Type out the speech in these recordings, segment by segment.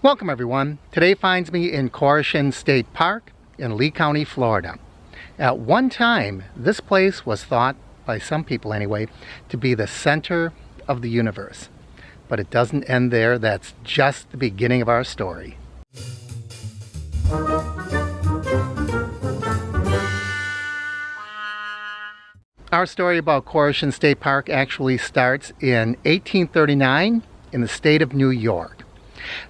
Welcome everyone. Today finds me in Koreshan State Park in Lee County, Florida. At one time, this place was thought, by some people anyway, to be the center of the universe. But it doesn't end there. That's just the beginning of our story. Our story about Koreshan State Park actually starts in 1839 in the state of New York.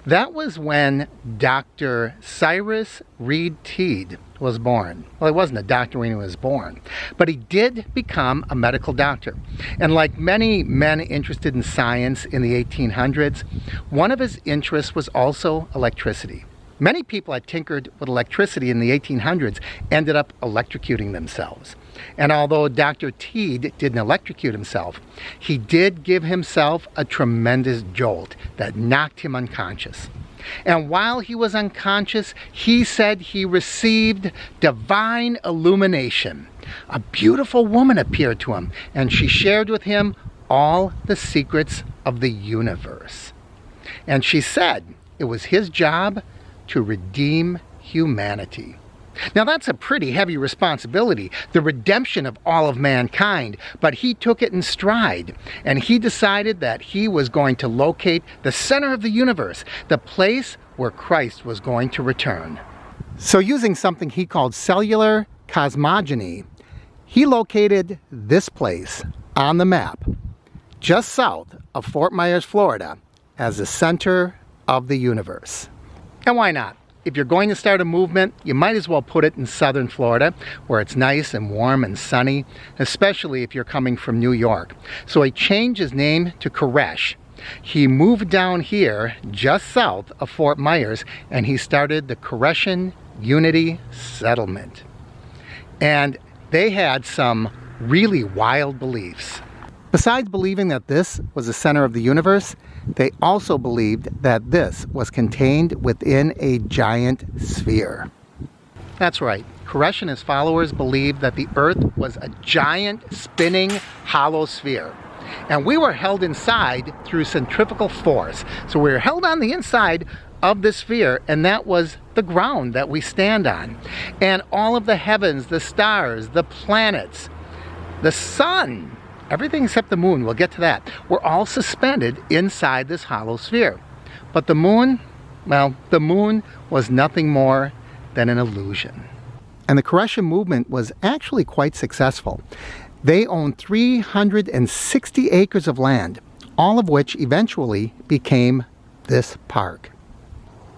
That was when Dr. Cyrus Reed Teed was born. Well, he wasn't a doctor when he was born, but he did become a medical doctor. And like many men interested in science in the 1800s, one of his interests was also electricity. Many people that tinkered with electricity in the 1800s ended up electrocuting themselves. And although Dr. Teed didn't electrocute himself, he did give himself a tremendous jolt that knocked him unconscious. And while he was unconscious, he said he received divine illumination. A beautiful woman appeared to him, and she shared with him all the secrets of the universe. And she said it was his job to redeem humanity. Now that's a pretty heavy responsibility, the redemption of all of mankind, but he took it in stride, and he decided that he was going to locate the center of the universe, the place where Christ was going to return. So using something he called cellular cosmogony, he located this place on the map, just south of Fort Myers, Florida, as the center of the universe. And why not? If you're going to start a movement, you might as well put it in southern Florida, where it's nice and warm and sunny, especially if you're coming from New York. So he changed his name to Koresh. He moved down here, just south of Fort Myers, and he started the Koreshan Unity Settlement. And they had some really wild beliefs. Besides believing that this was the center of the universe, they also believed that this was contained within a giant sphere. That's right. Koresh and his followers believed that the Earth was a giant spinning hollow sphere. And we were held inside through centrifugal force. So we were held on the inside of the sphere, and that was the ground that we stand on. And all of the heavens, the stars, the planets, the sun, everything except the moon, we'll get to that, were all suspended inside this hollow sphere. But the moon, well, the moon was nothing more than an illusion. And the Koreshan movement was actually quite successful. They owned 360 acres of land, all of which eventually became this park.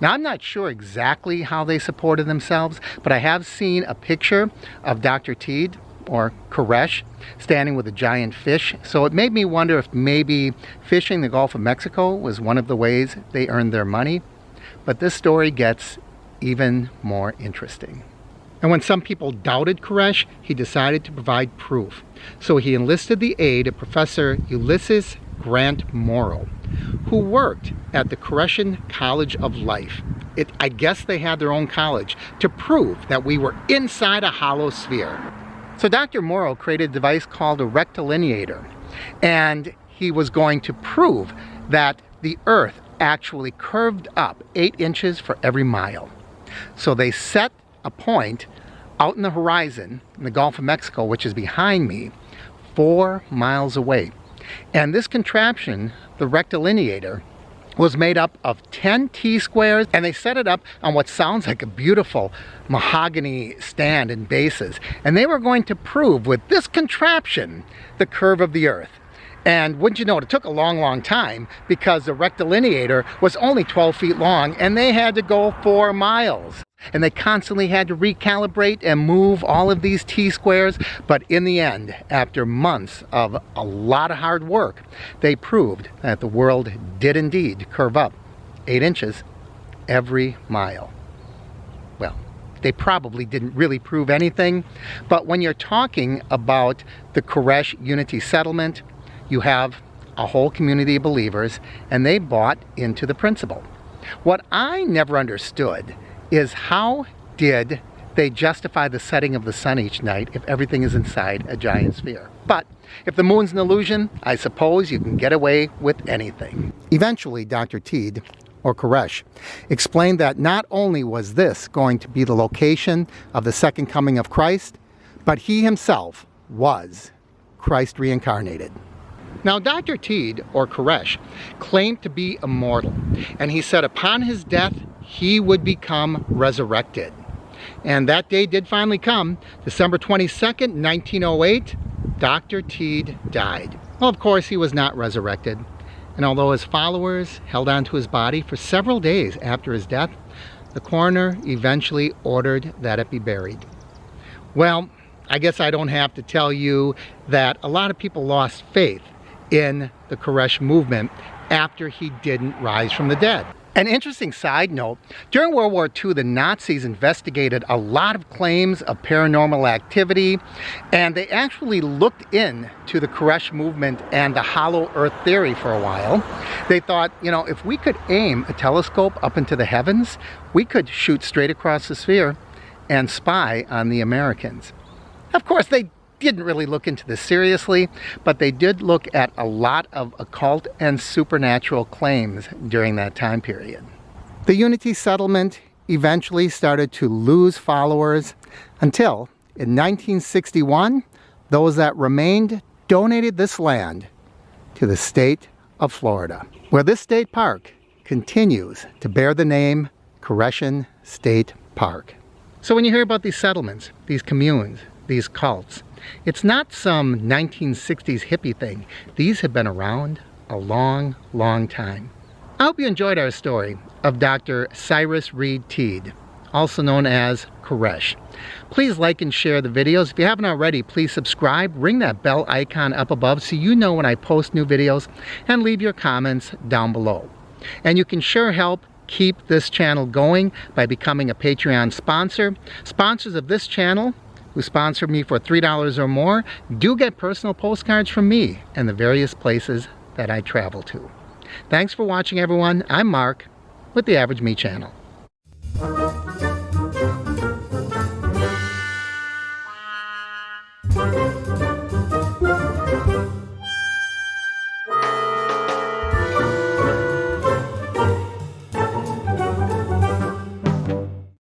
Now, I'm not sure exactly how they supported themselves, but I have seen a picture of Dr. Teed, or Koresh, standing with a giant fish. So it made me wonder if maybe fishing the Gulf of Mexico was one of the ways they earned their money. But this story gets even more interesting. And when some people doubted Koresh, he decided to provide proof. So he enlisted the aid of Professor Ulysses Grant Morrow, who worked at the Koreshan College of Life. I guess they had their own college to prove that we were inside a hollow sphere. So Dr. Morrow created a device called a rectilineator, and he was going to prove that the Earth actually curved up 8 inches for every mile. So they set a point out in the horizon in the Gulf of Mexico, which is behind me, 4 miles away. And this contraption, the rectilineator, was made up of 10 T-squares, and they set it up on what sounds like a beautiful mahogany stand and bases. And they were going to prove with this contraption the curve of the Earth. And wouldn't you know it took a long time, because the rectilineator was only 12 feet long and they had to go 4 miles. And they constantly had to recalibrate and move all of these T-squares. But in the end, after months of a lot of hard work, they proved that the world did indeed curve up 8 inches every mile. Well, they probably didn't really prove anything, but when you're talking about the Koresh Unity Settlement, you have a whole community of believers, and they bought into the principle. What I never understood is, how did they justify the setting of the sun each night if everything is inside a giant sphere? But if the moon's an illusion, I suppose you can get away with anything. Eventually, Dr. Teed or Koresh, explained that not only was this going to be the location of the second coming of Christ, but he himself was Christ reincarnated. Now, Dr. Teed, or Koresh, claimed to be immortal, and he said upon his death, he would become resurrected. And that day did finally come. December 22nd, 1908, Dr. Teed died. Well, of course, he was not resurrected. And although his followers held on to his body for several days after his death, the coroner eventually ordered that it be buried. Well, I guess I don't have to tell you that a lot of people lost faith in the Koresh movement after he didn't rise from the dead. An interesting side note, during World War II, the Nazis investigated a lot of claims of paranormal activity, and they actually looked into the Koresh movement and the hollow earth theory for a while. They thought, you know, if we could aim a telescope up into the heavens, we could shoot straight across the sphere and spy on the Americans. Of course, they didn't really look into this seriously, but they did look at a lot of occult and supernatural claims during that time period. The Unity settlement eventually started to lose followers until, in 1961, those that remained donated this land to the state of Florida, where this state park continues to bear the name Koreshan State Park. So when you hear about these settlements, these communes, these cults, it's not some 1960s hippie thing. These have been around a long, long time. I hope you enjoyed our story of Dr. Cyrus Reed Teed, also known as Koresh. Please like and share the videos. If you haven't already, please subscribe. Ring that bell icon up above so you know when I post new videos, and leave your comments down below. And you can sure help keep this channel going by becoming a Patreon sponsor. Sponsors of this channel who sponsor me for $3 or more do get personal postcards from me and the various places that I travel to. Thanks for watching, everyone. I'm Mark with the Average Me Channel.